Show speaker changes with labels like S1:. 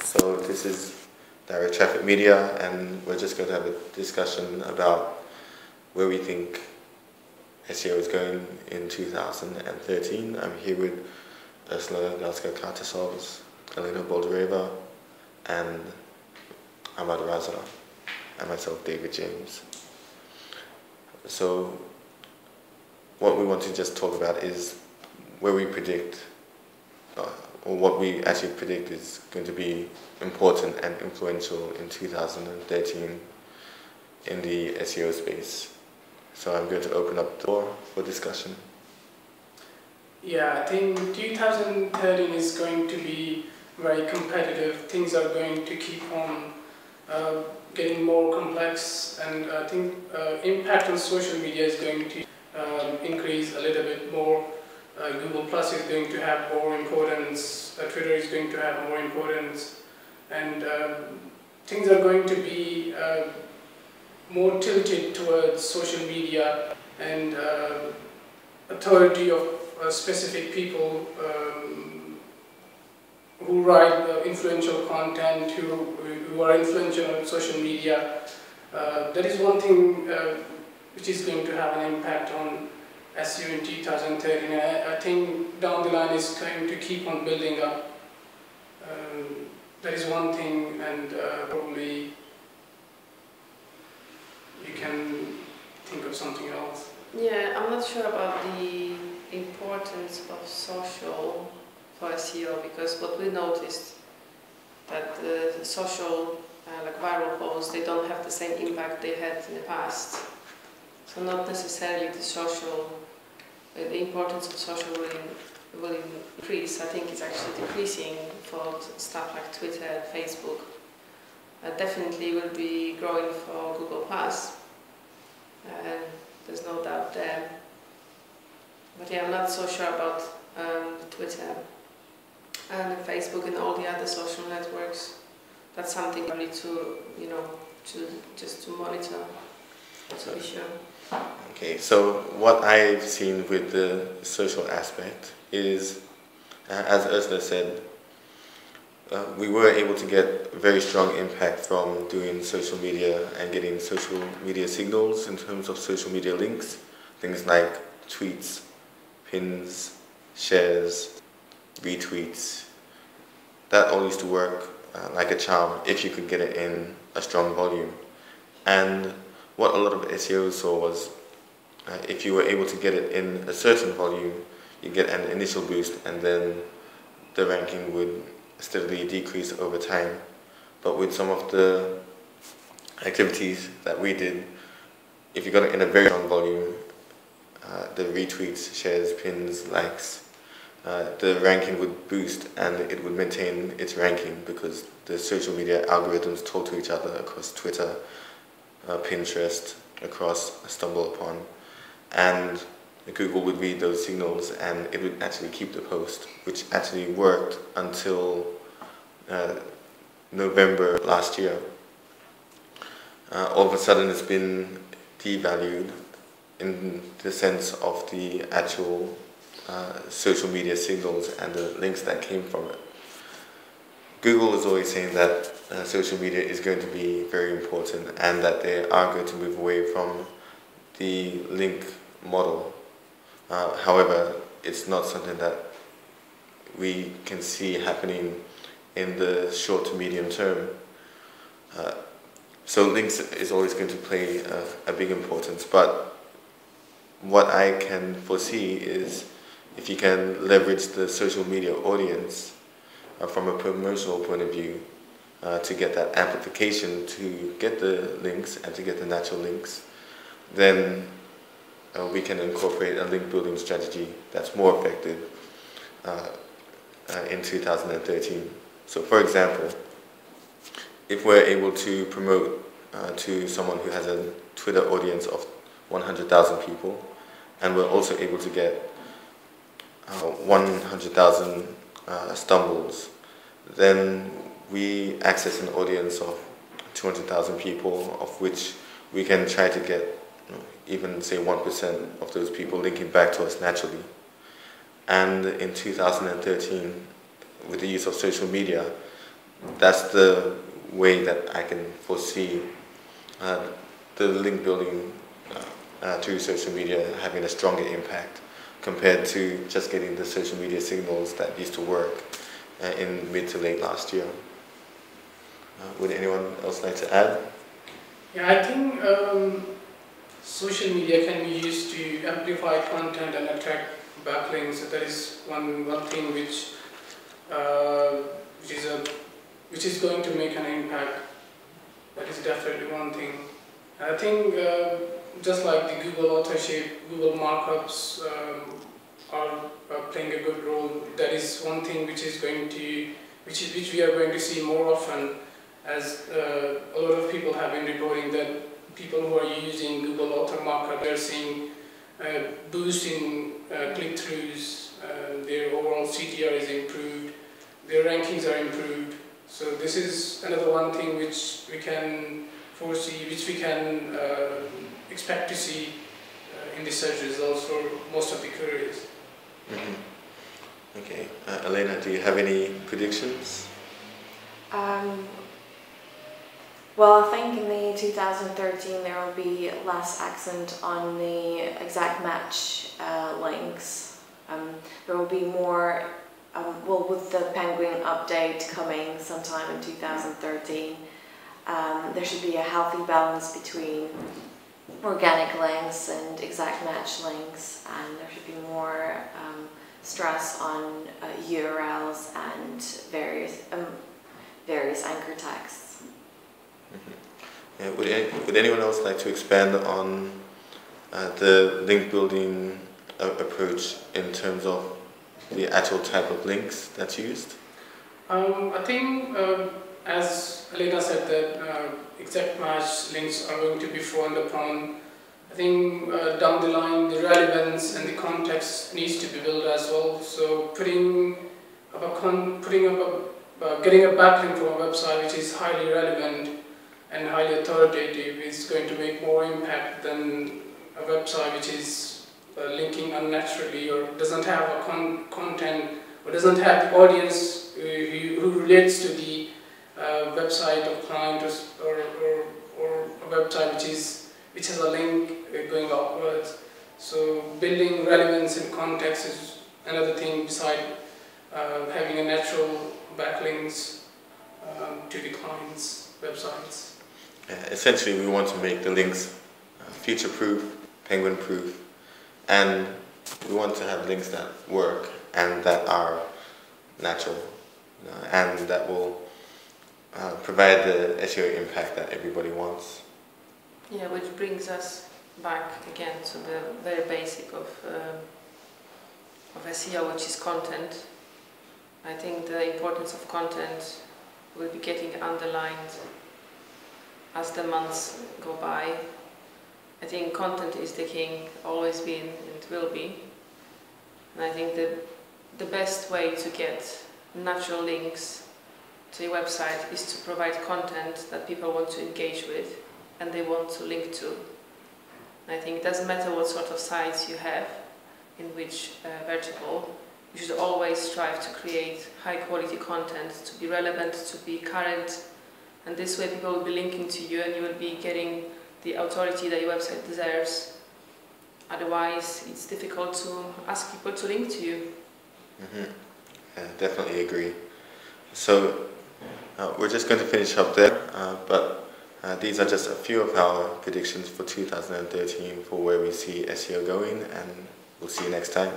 S1: So this is Direct Traffic Media, and we're just going to have a discussion about where we think SEO is going in 2013. I'm here with Urszula, Gawska-Kartasovs, Elena Boldyreva, and Ahmad Raza, and myself, David James. So what we want to just talk about is where we predict, or what we actually predict is going to be important and influential in 2013 in the SEO space. So I'm going to open up the door for discussion.
S2: Yeah, I think 2013 is going to be very competitive. Things are going to keep on getting more complex, and I think impact on social media is going to increase a little bit more. Google Plus is going to have more importance, Twitter is going to have more importance, and things are going to be more tilted towards social media and authority of specific people who write influential content, who are influential on social media. That is one thing which is going to have an impact on SEO in 2013. I think down the line is going to keep on building up. That is one thing, and probably you can think of something else.
S3: Yeah, I'm not sure about the importance of social for SEO, because what we noticed that the social like viral posts, they don't have the same impact they had in the past. So not necessarily the importance of social will increase. I think it's actually decreasing for stuff like Twitter and Facebook. Definitely will be growing for Google Plus. There's no doubt there. But yeah, I'm not so sure about Twitter and Facebook and all the other social networks. That's something I need to, to monitor. That's an issue.
S1: Okay, so what I've seen with the social aspect is, as Urszula said, we were able to get very strong impact from doing social media and getting social media signals in terms of social media links, things like tweets, pins, shares, retweets. That all used to work like a charm if you could get it in a strong volume. And what a lot of SEOs saw was if you were able to get it in a certain volume, you get an initial boost, and then the ranking would steadily decrease over time. But with some of the activities that we did, if you got it in a very strong volume, the retweets, shares, pins, likes, the ranking would boost and it would maintain its ranking because the social media algorithms talk to each other across Twitter, Pinterest, across StumbleUpon, and Google would read those signals and it would actually keep the post, which actually worked until November last year. All of a sudden it's been devalued in the sense of the actual social media signals and the links that came from it. Google is always saying that social media is going to be very important and that they are going to move away from the link model. However, it's not something that we can see happening in the short to medium term. So links is always going to play a big importance, but what I can foresee is if you can leverage the social media audience from a promotional point of view to get that amplification, to get the links and to get the natural links, then we can incorporate a link building strategy that's more effective in 2013. So for example, if we're able to promote to someone who has a Twitter audience of 100,000 people, and we're also able to get 100,000 stumbles, then we access an audience of 200,000 people, of which we can try to get even say 1% of those people linking back to us naturally. And in 2013, with the use of social media, that's the way that I can foresee the link building through social media having a stronger impact compared to just getting the social media signals that used to work in mid to late last year. Would anyone else like to add?
S2: Yeah, I think social media can be used to amplify content and attract backlinks. That is one thing which is going to make an impact. That is definitely one thing. I think just like the Google authorship, Google markups are playing a good role. That is one thing which we are going to see more often, as a lot of people have been reporting that people who are using Google author markup, they are seeing boost in click-throughs, their overall CTR is improved, their rankings are improved. So this is another one thing which we can foresee, which we can expect to see in the search results for most of the queries.
S1: Mm-hmm. Okay, Elena, do you have any predictions?
S4: Well, I think in the 2013 there will be less accent on the exact match links. There will be more, well, with the Penguin update coming sometime in 2013, there should be a healthy balance between organic links and exact match links, and there should be more stress on URLs and various anchor texts.
S1: Mm-hmm. Yeah, would anyone else like to expand on the link building approach in terms of the actual type of links that's used?
S2: I think, as Elena said, that exact match links are going to be frowned upon. I think down the line, the relevance and the context needs to be built as well. So getting a backlink from a website which is highly relevant and highly authoritative is going to make more impact than a website which is linking unnaturally or doesn't have a content or doesn't have the audience who relates to the website of client or a website which has a link going upwards. So building relevance and context is another thing beside having a natural backlinks to the client's websites.
S1: Essentially, we want to make the links future-proof, penguin-proof, and we want to have links that work and that are natural, and that will provide the SEO impact that everybody wants.
S3: Yeah, which brings us back again to the very basic of SEO, which is content. I think the importance of content will be getting underlined as the months go by. I think content is the king, always been and will be. And I think the best way to get natural links to your website is to provide content that people want to engage with and they want to link to. And I think it doesn't matter what sort of sites you have, in which vertical, you should always strive to create high quality content, to be relevant, to be current, and this way people will be linking to you and you will be getting the authority that your website deserves. Otherwise, it's difficult to ask people to link to you.
S1: Mm-hmm. Yeah, definitely agree. So we're just going to finish up there, but these are just a few of our predictions for 2013 for where we see SEO going, and we'll see you next time.